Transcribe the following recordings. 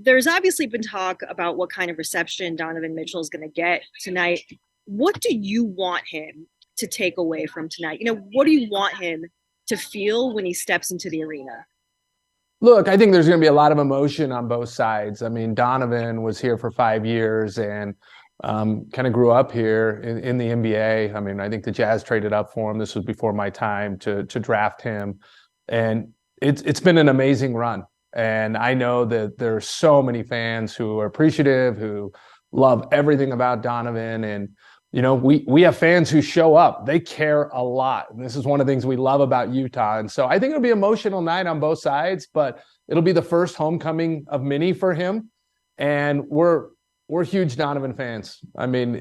There's obviously been talk about what kind of reception Donovan Mitchell is going to get tonight. What do you want him to take away from tonight? What do you want him to feel when he steps into the arena? Look, I think there's going to be a lot of emotion on both sides. I mean, Donovan was here for 5 years and kind of grew up here in the NBA. I mean, I think the Jazz traded up for him. This was before my time to draft him, and it's been an amazing run. And I know that there are so many fans who are appreciative, who love everything about Donovan. And we have fans who show up. They care a lot. And this is one of the things we love about Utah. And so I think it'll be an emotional night on both sides, but it'll be the first homecoming of many for him. And we're huge Donovan fans. I mean,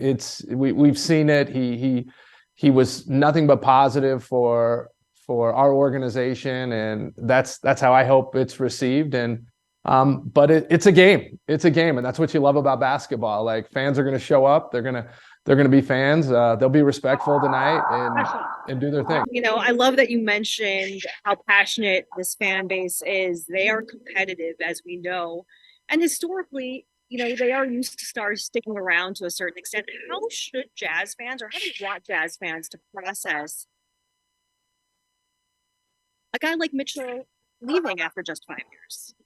we've seen it. He was nothing but positive for our organization, and that's how I hope it's received. And but it's a game. It's a game, and that's what you love about basketball. Like, fans are going to show up. They're going to be fans. They'll be respectful tonight and do their thing. I love that you mentioned how passionate this fan base is. They are competitive, as we know, and historically, they are used to stars sticking around to a certain extent. How should Jazz fans, or how do you want Jazz fans to process a guy like Mitchell leaving after just 5 years?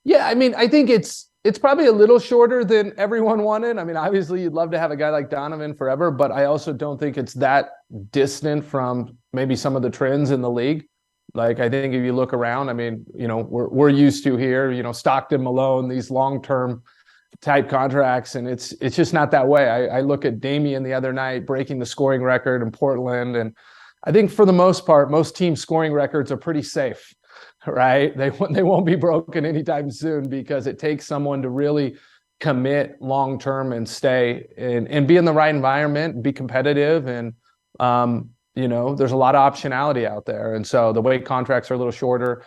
Yeah, I mean, I think it's probably a little shorter than everyone wanted. I mean, obviously, you'd love to have a guy like Donovan forever, but I also don't think it's that distant from maybe some of the trends in the league. Like, I think if you look around, I mean, we're used to here, Stockton, Malone, these long-term type contracts, and it's just not that way. I look at Damian the other night breaking the scoring record in Portland, and I think for the most part, most team scoring records are pretty safe, right? They won't be broken anytime soon, because it takes someone to really commit long-term and stay and be in the right environment, be competitive. And, there's a lot of optionality out there. And so the way contracts are a little shorter,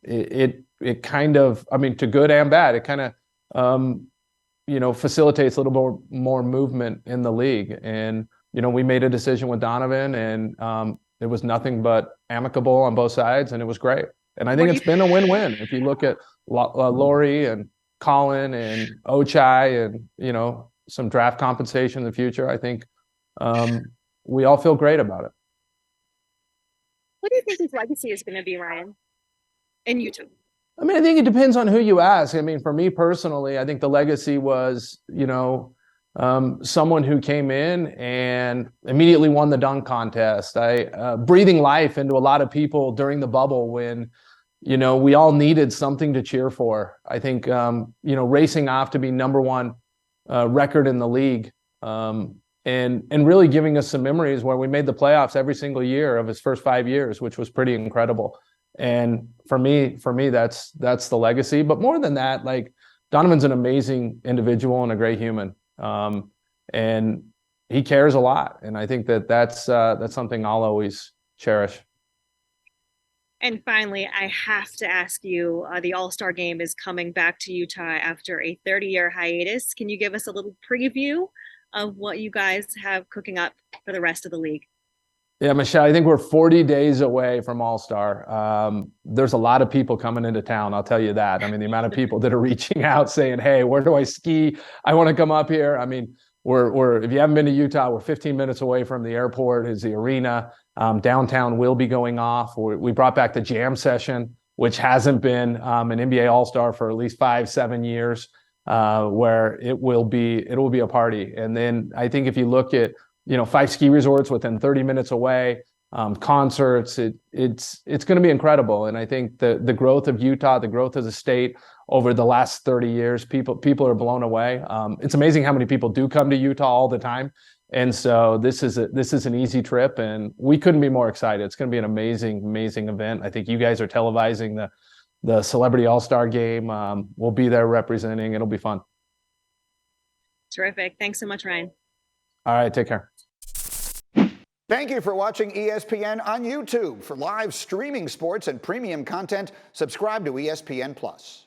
it kind of, I mean, to good and bad, it kind of, facilitates a little more movement in the league. And, we made a decision with Donovan, and it was nothing but amicable on both sides, and it was great. And I think it's been a win-win. If you look at Laurie and Colin and Ochai and, some draft compensation in the future, I think we all feel great about it. What do you think his legacy is going to be, Ryan, in Utah? I mean, I think it depends on who you ask. I mean, for me personally, I think the legacy was, someone who came in and immediately won the dunk contest. Breathing life into a lot of people during the bubble when, we all needed something to cheer for. I think, racing off to be number one record in the league, and really giving us some memories where we made the playoffs every single year of his first 5 years, which was pretty incredible. And for me, that's the legacy. But more than that, like, Donovan's an amazing individual and a great human. And he cares a lot. And I think that's something I'll always cherish. And finally, I have to ask you, the All-Star game is coming back to Utah after a 30-year hiatus. Can you give us a little preview of what you guys have cooking up for the rest of the league? Yeah, Michele, I think we're 40 days away from All-Star. There's a lot of people coming into town, I'll tell you that. I mean, the amount of people that are reaching out saying, hey, where do I ski? I want to come up here. I mean, we're if you haven't been to Utah, we're 15 minutes away from the airport is the arena. Downtown will be going off. We brought back the jam session, which hasn't been an NBA All-Star for at least 5-7 years, where it will be a party. And then I think if you look at 5 ski resorts within 30 minutes away, concerts, it's going to be incredible. And I think the growth of Utah, the growth of the state over the last 30 years, people are blown away. It's amazing how many people do come to Utah all the time. And so this is an easy trip, and we couldn't be more excited. It's going to be an amazing event. I think you guys are televising the Celebrity All-Star game. We'll be there representing. It'll be fun. Terrific. Thanks so much, Ryan. All right, take care. Thank you for watching ESPN on YouTube. For live streaming sports and premium content, subscribe to ESPN+.